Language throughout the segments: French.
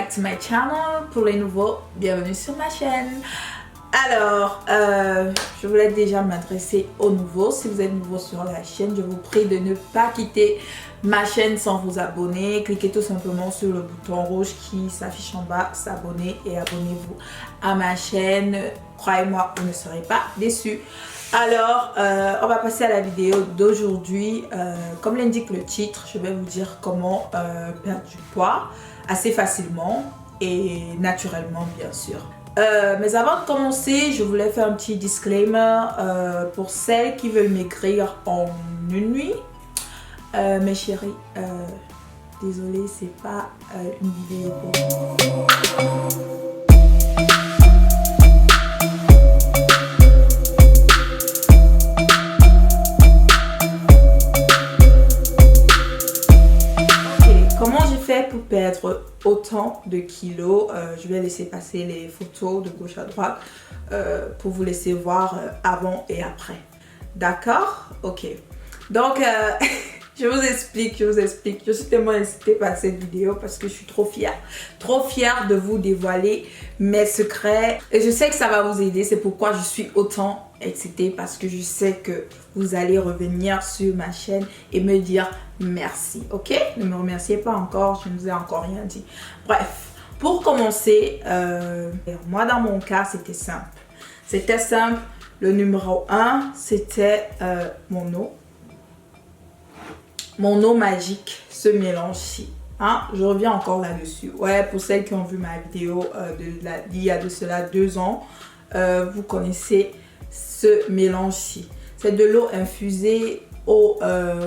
back to my channel. Pour les nouveaux, bienvenue sur ma chaîne. Alors, je voulais déjà m'adresser aux nouveaux. Si vous êtes nouveau sur la chaîne, je vous prie de ne pas quitter ma chaîne sans vous abonner. Cliquez tout simplement sur le bouton rouge qui s'affiche en bas, s'abonner, et abonnez-vous à ma chaîne. Croyez-moi, vous ne serez pas déçus. Alors, on va passer à la vidéo d'aujourd'hui. Comme l'indique le titre, je vais vous dire comment perdre du poids assez facilement et naturellement, bien sûr. Mais avant de commencer, je voulais faire un petit disclaimer pour celles qui veulent maigrir en une nuit. Mes chéris, désolée, c'est pas une vidéo pour vous. Pour perdre autant de kilos, je vais laisser passer les photos de gauche à droite pour vous laisser voir avant et après. D'accord? Ok. Donc, je vous explique. Je suis tellement excitée par cette vidéo parce que je suis trop fière de vous dévoiler mes secrets. Et je sais que ça va vous aider, c'est pourquoi je suis autant excitée, parce que je sais que vous allez revenir sur ma chaîne et me dire merci, ok? Ne me remerciez pas encore, je ne vous ai encore rien dit. Bref, pour commencer, moi dans mon cas, c'était simple. C'était simple. Le numéro 1, c'était mon eau magique, ce mélange-ci. Hein? Je reviens encore là-dessus. Ouais, pour celles qui ont vu ma vidéo d'il y a de cela 2 ans, vous connaissez ce mélange-ci. C'est de l'eau infusée au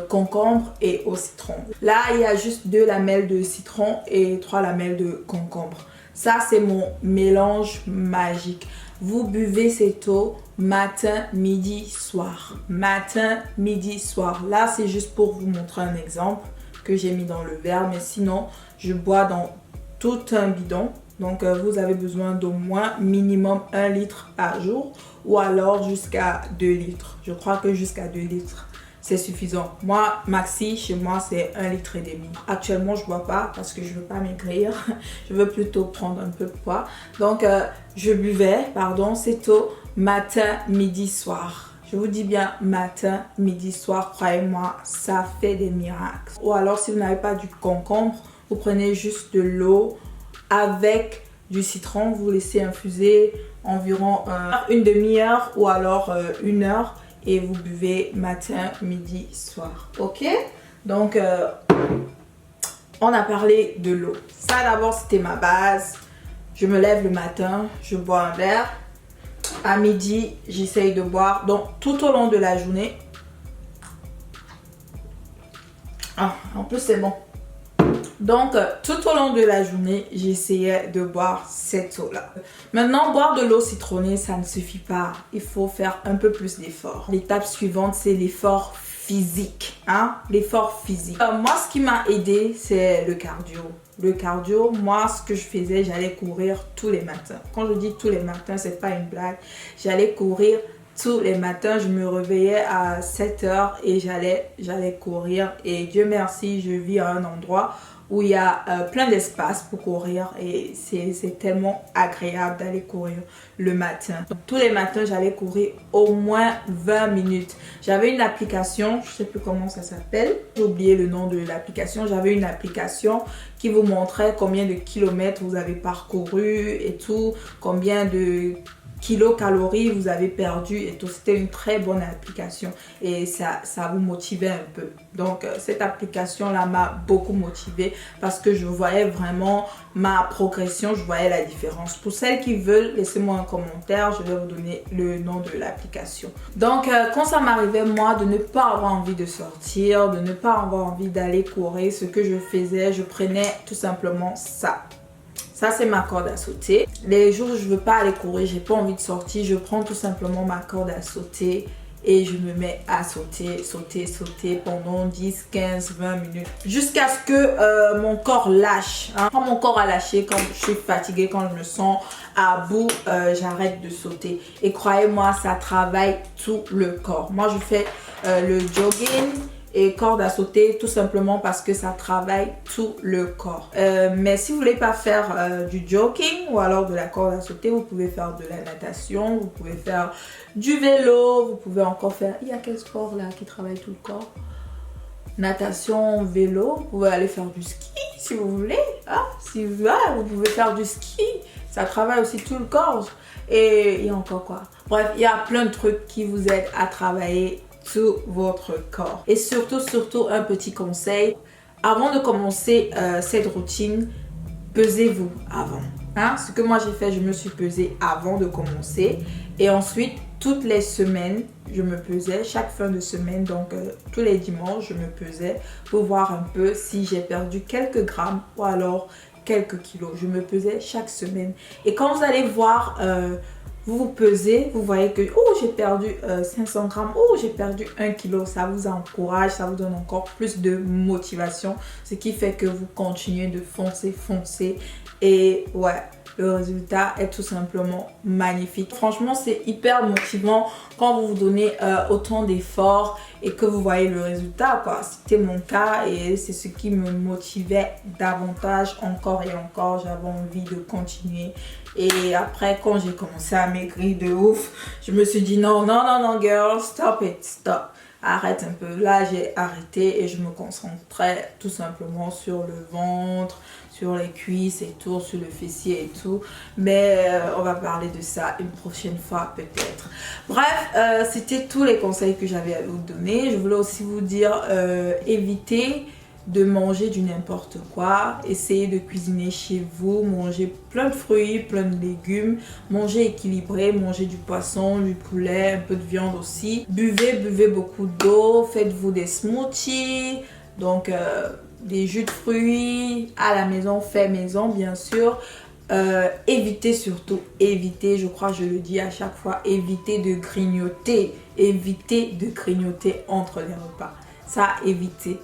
concombre et au citron. Là, il y a juste 2 lamelles de citron et 3 lamelles de concombre. Ça, c'est mon mélange magique. Vous buvez cette eau matin, midi, soir. Matin, midi, soir. Là, c'est juste pour vous montrer un exemple que j'ai mis dans le verre. Mais sinon, je bois dans tout un bidon. Donc, vous avez besoin d'au moins minimum 1 litre par jour ou alors jusqu'à 2 litres. Je crois que jusqu'à 2 litres, c'est suffisant. Moi, maxi, chez moi, c'est 1,5 litre. Actuellement, je ne bois pas parce que je ne veux pas maigrir. Je veux plutôt prendre un peu de poids. Donc, je buvais, cette eau matin, midi, soir. Je vous dis bien matin, midi, soir. Croyez-moi, ça fait des miracles. Ou alors, si vous n'avez pas du concombre, vous prenez juste de l'eau avec du citron. Vous laissez infuser environ une demi-heure ou alors 1 heure. Et vous buvez matin, midi, soir. Ok? Donc, on a parlé de l'eau. Ça, d'abord, c'était ma base. Je me lève le matin, je bois un verre. À midi, j'essaye de boire. Donc, tout au long de la journée. Ah, en plus, c'est bon. Donc, tout au long de la journée, j'essayais de boire cette eau-là. Maintenant, boire de l'eau citronnée, ça ne suffit pas. Il faut faire un peu plus d'effort. L'étape suivante, c'est l'effort physique. Hein? L'effort physique. Moi, ce qui m'a aidé, c'est le cardio. Le cardio, moi, ce que je faisais, j'allais courir tous les matins. Quand je dis tous les matins, c'est pas une blague. J'allais courir tous les matins. Je me réveillais à 7 h et j'allais courir. Et Dieu merci, je vis à un endroit où il y a plein d'espace pour courir et c'est tellement agréable d'aller courir le matin. Donc, tous les matins, j'allais courir au moins 20 minutes. J'avais une application, je ne sais plus comment ça s'appelle, j'ai oublié le nom de l'application. J'avais une application qui vous montrait combien de kilomètres vous avez parcouru et tout, combien de kilocalories vous avez perdu et tout. C'était une très bonne application et ça vous motivait un peu. Donc cette application là m'a beaucoup motivée parce que je voyais vraiment ma progression, je voyais la différence. Pour celles qui veulent, laissez-moi un commentaire, je vais vous donner le nom de l'application. Donc quand ça m'arrivait moi de ne pas avoir envie de sortir, de ne pas avoir envie d'aller courir, ce que je faisais, je prenais tout simplement ça. Ça, c'est ma corde à sauter. Les jours où je ne veux pas aller courir, j'ai pas envie de sortir, je prends tout simplement ma corde à sauter et je me mets à sauter pendant 10, 15, 20 minutes. Jusqu'à ce que mon corps lâche. Hein. Quand mon corps a lâché, quand je suis fatiguée, quand je me sens à bout, j'arrête de sauter. Et croyez-moi, ça travaille tout le corps. Moi, je fais le jogging et corde à sauter tout simplement parce que ça travaille tout le corps. Mais si vous voulez pas faire du jogging ou alors de la corde à sauter, vous pouvez faire de la natation, vous pouvez faire du vélo, vous pouvez encore faire... Il y a quel sport là qui travaille tout le corps? Natation, vélo, vous pouvez aller faire du ski si vous voulez. Hein? Si vous pouvez faire du ski, ça travaille aussi tout le corps. Et il y a encore quoi? Bref, il y a plein de trucs qui vous aident à travailler tout votre corps. Et surtout, un petit conseil. Avant de commencer cette routine, pesez-vous avant. Hein? Ce que moi j'ai fait, je me suis pesée avant de commencer. Et ensuite, toutes les semaines, je me pesais, chaque fin de semaine, donc tous les dimanches, je me pesais pour voir un peu si j'ai perdu quelques grammes ou alors quelques kilos. Je me pesais chaque semaine. Et quand vous allez voir, vous vous pesez, vous voyez que oh, j'ai perdu 500 grammes, oh, j'ai perdu 1 kilo. Ça vous encourage, ça vous donne encore plus de motivation, ce qui fait que vous continuez de foncer. Et ouais, le résultat est tout simplement magnifique. Franchement, c'est hyper motivant quand vous vous donnez autant d'efforts et que vous voyez le résultat, quoi. C'était mon cas et c'est ce qui me motivait davantage encore et encore. J'avais envie de continuer. Et après, quand j'ai commencé à maigrir de ouf, je me suis dit non, girl, stop it, stop. Arrête un peu. Là, j'ai arrêté et je me concentrais tout simplement sur le ventre, sur les cuisses et tout, sur le fessier et tout. Mais on va parler de ça une prochaine fois peut-être. Bref, c'était tous les conseils que j'avais à vous donner. Je voulais aussi vous dire, évitez de manger du n'importe quoi. Essayez de cuisiner chez vous, manger plein de fruits, plein de légumes, manger équilibré, manger du poisson, du poulet, un peu de viande aussi. Buvez beaucoup d'eau, faites-vous des smoothies, donc des jus de fruits à la maison, fait maison bien sûr. Évitez surtout, évitez, je crois je le dis à chaque fois, évitez de grignoter, entre les repas. Ça, évitez.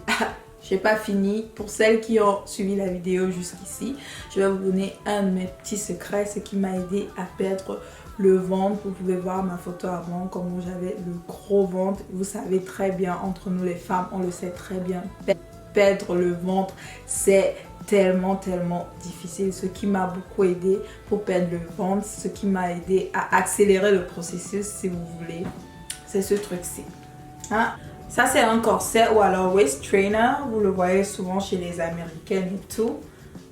J'ai pas fini. Pour celles qui ont suivi la vidéo jusqu'ici, je vais vous donner un de mes petits secrets, ce qui m'a aidé à perdre le ventre. Vous pouvez voir ma photo avant, comment j'avais le gros ventre. Vous savez très bien, entre nous les femmes, on le sait très bien, perdre le ventre, c'est tellement difficile. Ce qui m'a beaucoup aidé pour perdre le ventre, ce qui m'a aidé à accélérer le processus, si vous voulez, c'est ce truc-ci. Hein? Ça, c'est un corset ou alors waist trainer. Vous le voyez souvent chez les américaines et tout.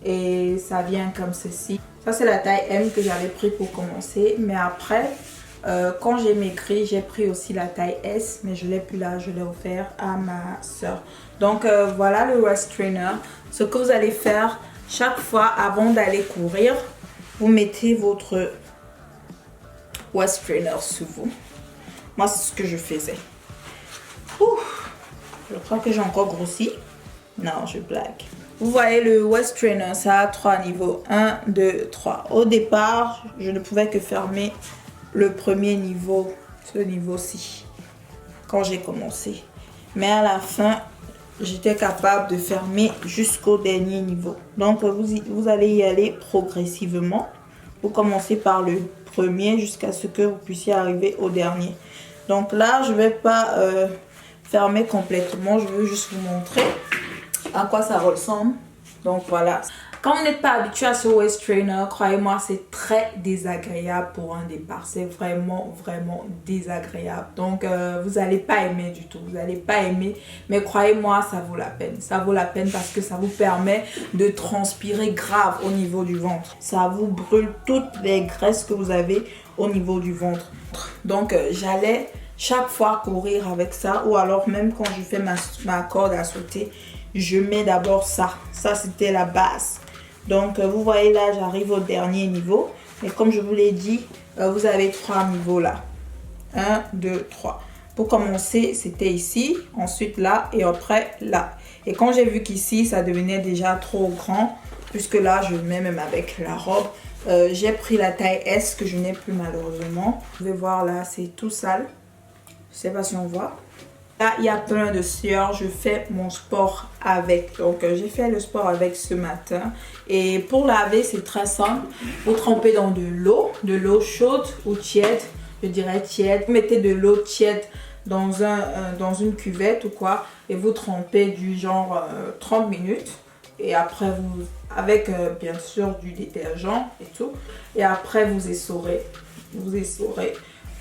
Et ça vient comme ceci. Ça, c'est la taille M que j'avais pris pour commencer. Mais après, quand j'ai maigri, j'ai pris aussi la taille S. Mais je ne l'ai plus là, je l'ai offert à ma soeur. Donc, voilà le waist trainer. Ce que vous allez faire chaque fois avant d'aller courir, vous mettez votre waist trainer sur vous. Moi, c'est ce que je faisais. Ouf, je crois que j'ai encore grossi. Non, je blague. Vous voyez le waist trainer, ça a 3 niveaux. 1, 2, 3. Au départ, je ne pouvais que fermer le premier niveau, ce niveau-ci, quand j'ai commencé. Mais à la fin, j'étais capable de fermer jusqu'au dernier niveau. Donc, vous allez y aller progressivement. Vous commencez par le premier jusqu'à ce que vous puissiez arriver au dernier. Donc là, je ne vais pas... fermer complètement, je veux juste vous montrer à quoi ça ressemble. Donc voilà, quand vous n'êtes pas habitué à ce waist trainer, croyez-moi, c'est très désagréable pour un départ. C'est vraiment désagréable. Donc vous n'allez pas aimer du tout, vous n'allez pas aimer, mais croyez-moi, ça vaut la peine. Ça vaut la peine parce que ça vous permet de transpirer grave au niveau du ventre. Ça vous brûle toutes les graisses que vous avez au niveau du ventre. Donc j'allais chaque fois courir avec ça, ou alors même quand je fais ma corde à sauter, je mets d'abord ça. Ça, c'était la base. Donc, vous voyez là, j'arrive au dernier niveau. Et comme je vous l'ai dit, vous avez 3 niveaux là. 1, 2, 3. Pour commencer, c'était ici, ensuite là et après là. Et quand j'ai vu qu'ici, ça devenait déjà trop grand, puisque là, je mets même avec la robe, j'ai pris la taille S que je n'ai plus malheureusement. Vous pouvez voir là, c'est tout sale. Je sais pas si on voit. Là, il y a plein de sueur. Je fais mon sport avec. Donc, j'ai fait le sport avec ce matin. Et pour laver, c'est très simple. Vous trempez dans de l'eau chaude ou tiède. Je dirais tiède. Vous mettez de l'eau tiède dans une cuvette ou quoi et vous trempez du genre 30 minutes. Et après, avec bien sûr du détergent et tout. Et après, vous essorez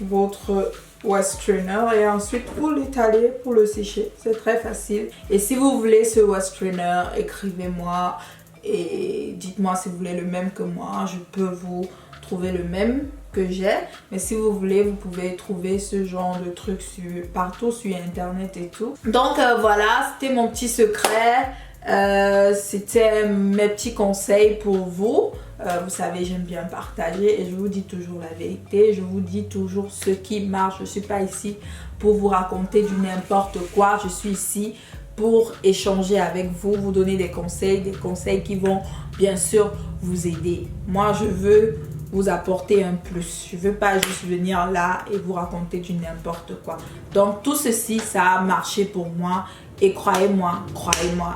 votre wash strainer et ensuite vous l'étalez pour le sécher. C'est très facile. Et si vous voulez ce wash strainer, écrivez-moi et dites-moi si vous voulez le même que moi. Je peux vous trouver le même que j'ai. Mais si vous voulez, vous pouvez trouver ce genre de truc partout sur internet et tout. Donc voilà, c'était mon petit secret. C'était mes petits conseils pour vous. Vous savez, j'aime bien partager et je vous dis toujours la vérité. Je vous dis toujours ce qui marche. Je ne suis pas ici pour vous raconter du n'importe quoi. Je suis ici pour échanger avec vous, vous donner des conseils qui vont bien sûr vous aider. Moi, je veux vous apporter un plus. Je ne veux pas juste venir là et vous raconter du n'importe quoi. Donc, tout ceci, ça a marché pour moi. Et croyez-moi,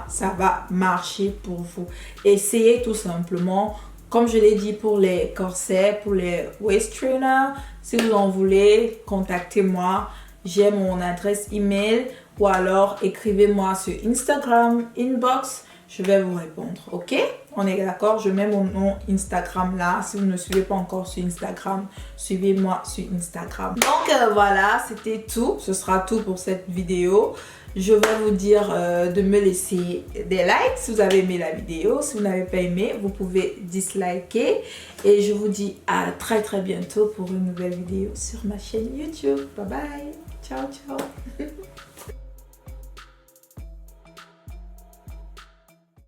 ça va marcher pour vous. Essayez tout simplement. Comme je l'ai dit pour les corsets, pour les waist trainers, si vous en voulez, contactez-moi. J'ai mon adresse email ou alors écrivez-moi sur Instagram, inbox. Je vais vous répondre, ok? On est d'accord? Je mets mon nom Instagram là. Si vous ne me suivez pas encore sur Instagram, suivez-moi sur Instagram. Donc voilà, c'était tout. Ce sera tout pour cette vidéo. Je vais vous dire de me laisser des likes si vous avez aimé la vidéo. Si vous n'avez pas aimé, vous pouvez disliker. Et je vous dis à très bientôt pour une nouvelle vidéo sur ma chaîne YouTube. Bye bye. Ciao, ciao.